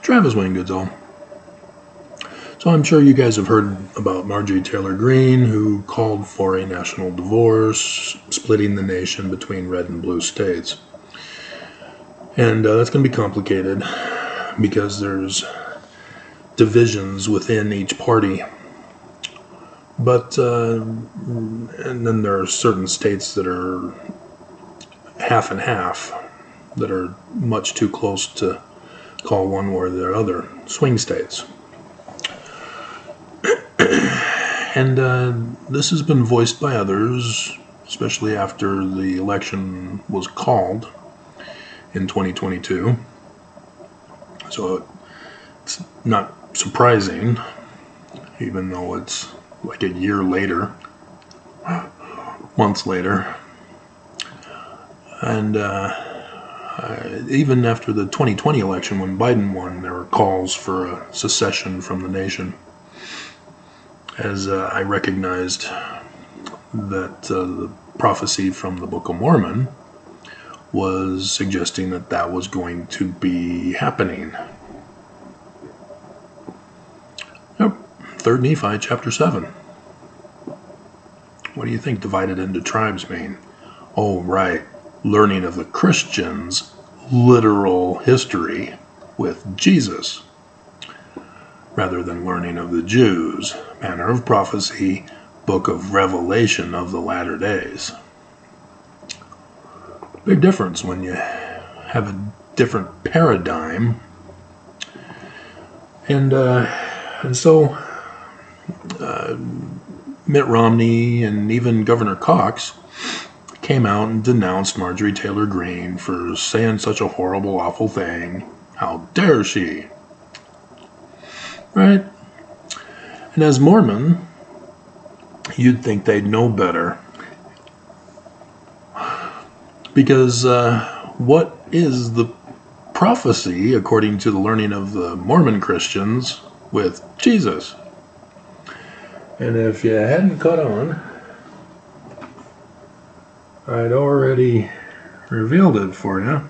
Travis Wayne Goodsall. So I'm sure you guys have heard about Marjorie Taylor Greene, who called for a national divorce, splitting the nation between red and blue states. And that's going to be complicated because there's divisions within each party. But, and then there are certain states that are half and half, that are much too close to call one or the other swing states. And this has been voiced by others, especially after the election was called in 2022. So it's not surprising, even though it's like a year later, months later. And even after the 2020 election, when Biden won, there were calls for a secession from the nation, as I recognized that the prophecy from the Book of Mormon was suggesting that that was going to be happening. Yep, 3 Nephi chapter 7. What do you think divided into tribes mean? Oh, right. Learning of the Christians' literal history with Jesus, rather than learning of the Jews' manner of prophecy, book of Revelation of the latter days. Big difference when you have a different paradigm. And so Mitt Romney and even Governor Cox came out and denounced Marjorie Taylor Greene for saying such a horrible, awful thing. How dare she? Right? And as Mormon, you'd think they'd know better. Because what is the prophecy, according to the learning of the Mormon Christians, with Jesus? And if you hadn't caught on, I'd already revealed it for you.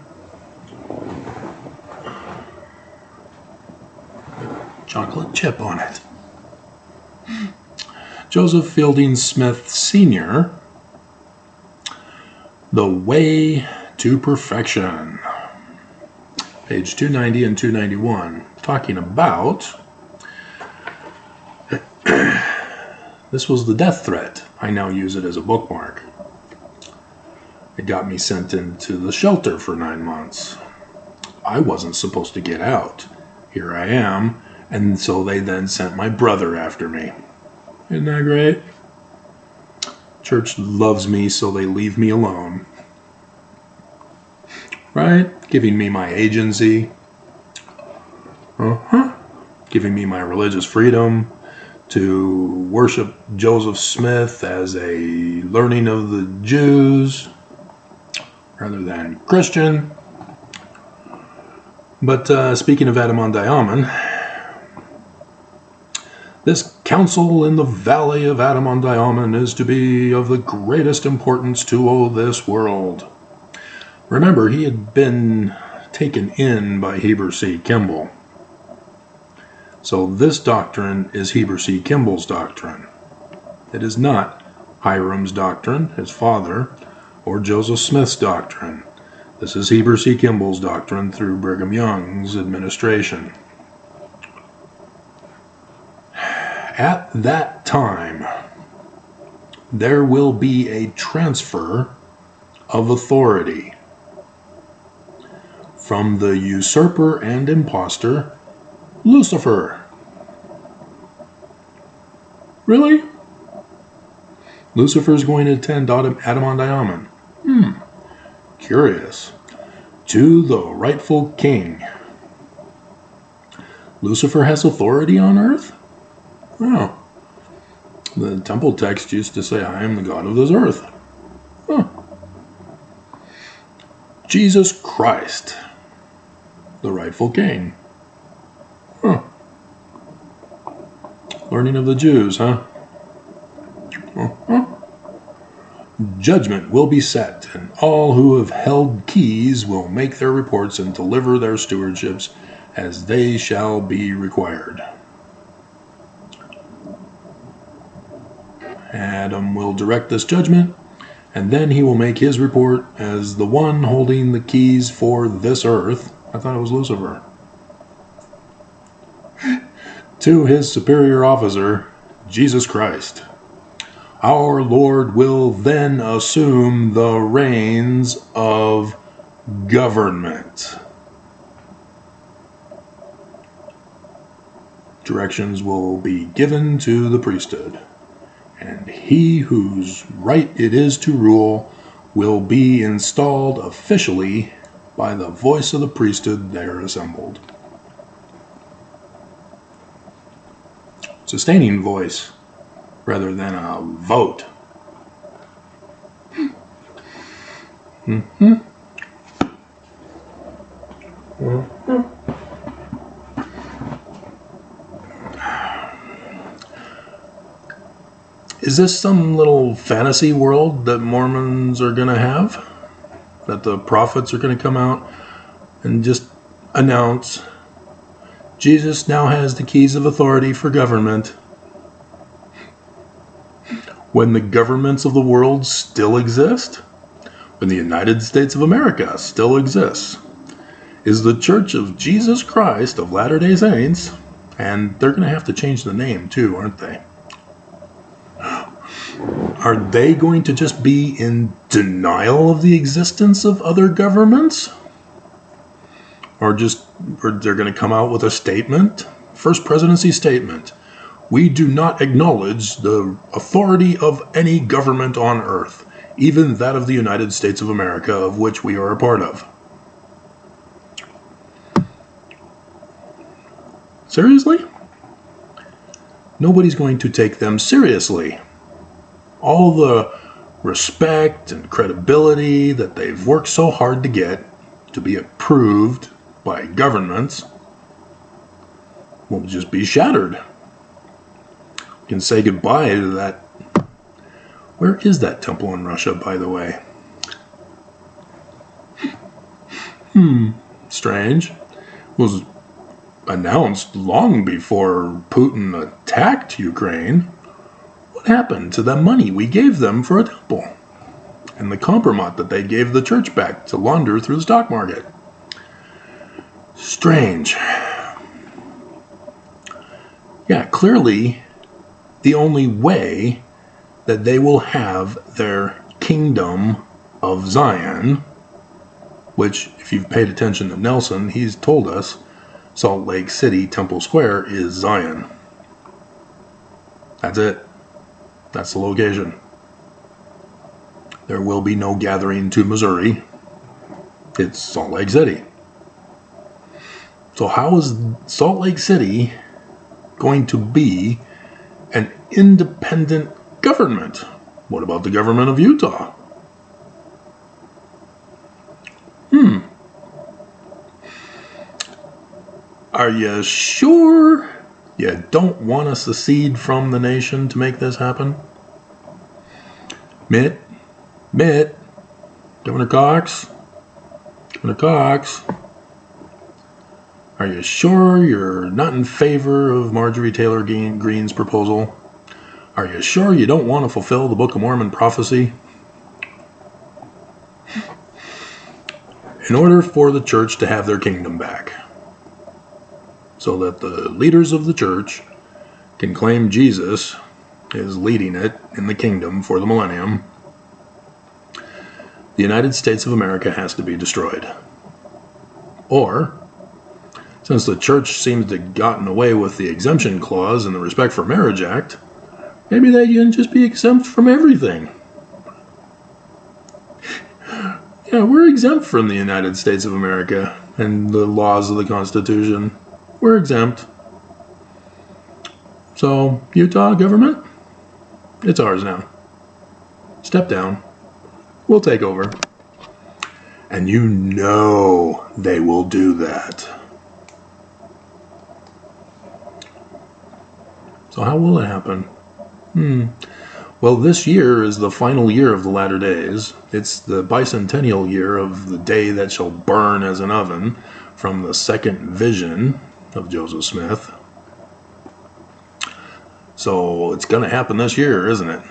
Chocolate chip on it. Joseph Fielding Smith Sr., The Way to Perfection, page 290 and 291, talking about this was the death threat. I now use it as a bookmark. It got me sent into the shelter for 9 months. I wasn't supposed to get out. Here I am, and so they then sent my brother after me. Isn't that great? Church loves me, so they leave me alone. Right? Giving me my agency. Giving me my religious freedom to worship Joseph Smith as a learning of the Jews rather than Christian. But speaking of Adam-on-Diamond, this council in the valley of Adam-on-Diamond is to be of the greatest importance to this world. Remember, he had been taken in by Heber C. Kimball. So this doctrine is Heber C. Kimball's doctrine. It is not Hiram's doctrine, his father, or Joseph Smith's doctrine. This is Heber C. Kimball's doctrine through Brigham Young's administration. At that time, there will be a transfer of authority from the usurper and impostor, Lucifer. Really? Lucifer's going to attend Adam-on-Diamond. Curious. To the rightful king. Lucifer has authority on earth? Oh. The temple text used to say, I am the God of this earth. Jesus Christ, the rightful king. Learning of the Jews, huh? Judgment will be set, and all who have held keys will make their reports and deliver their stewardships as they shall be required. Adam will direct this judgment, and then he will make his report as the one holding the keys for this earth. I thought it was Lucifer. To his superior officer, Jesus Christ. Our Lord will then assume the reins of government. Directions will be given to the priesthood, and he whose right it is to rule will be installed officially by the voice of the priesthood there assembled. Sustaining voice rather than a vote. Is this some little fantasy world that Mormons are going to have? That the prophets are going to come out and just announce, Jesus now has the keys of authority for government, when the governments of the world still exist? When the United States of America still exists? Is the Church of Jesus Christ of Latter-day Saints, and they're going to have to change the name too, aren't they? Are they going to just be in denial of the existence of other governments? Or they're going to come out with a statement? First presidency statement. We do not acknowledge the authority of any government on earth, even that of the United States of America, of which we are a part of. Seriously? Nobody's going to take them seriously. All the respect and credibility that they've worked so hard to get to be approved by governments will just be shattered. You can say goodbye to that. Where is that temple in Russia, by the way? Strange. Was announced long before Putin attacked Ukraine. What happened to the money we gave them for a temple? And the compromise that they gave the church back to launder through the stock market? Strange. Yeah, clearly the only way that they will have their kingdom of Zion, which, if you've paid attention to Nelson, he's told us Salt Lake City, Temple Square is Zion. That's it. That's the location. There will be no gathering to Missouri. It's Salt Lake City. So how is Salt Lake City going to be an independent government? What about the government of Utah? Are you sure you don't want to secede from the nation to make this happen? Mitt, Governor Cox, are you sure you're not in favor of Marjorie Taylor Greene's proposal? Are you sure you don't want to fulfill the Book of Mormon prophecy? In order for the church to have their kingdom back, so that the leaders of the church can claim Jesus is leading it in the kingdom for the millennium, the United States of America has to be destroyed. Or, since the church seems to have gotten away with the exemption clause in the Respect for Marriage Act, maybe they can just be exempt from everything. Yeah, we're exempt from the United States of America and the laws of the Constitution. We're exempt. So, Utah government, it's ours now. Step down. We'll take over. And you know they will do that. So how will it happen? Well, this year is the final year of the latter days. It's the bicentennial year of the day that shall burn as an oven, from the second vision of Joseph Smith. So it's going to happen this year, isn't it?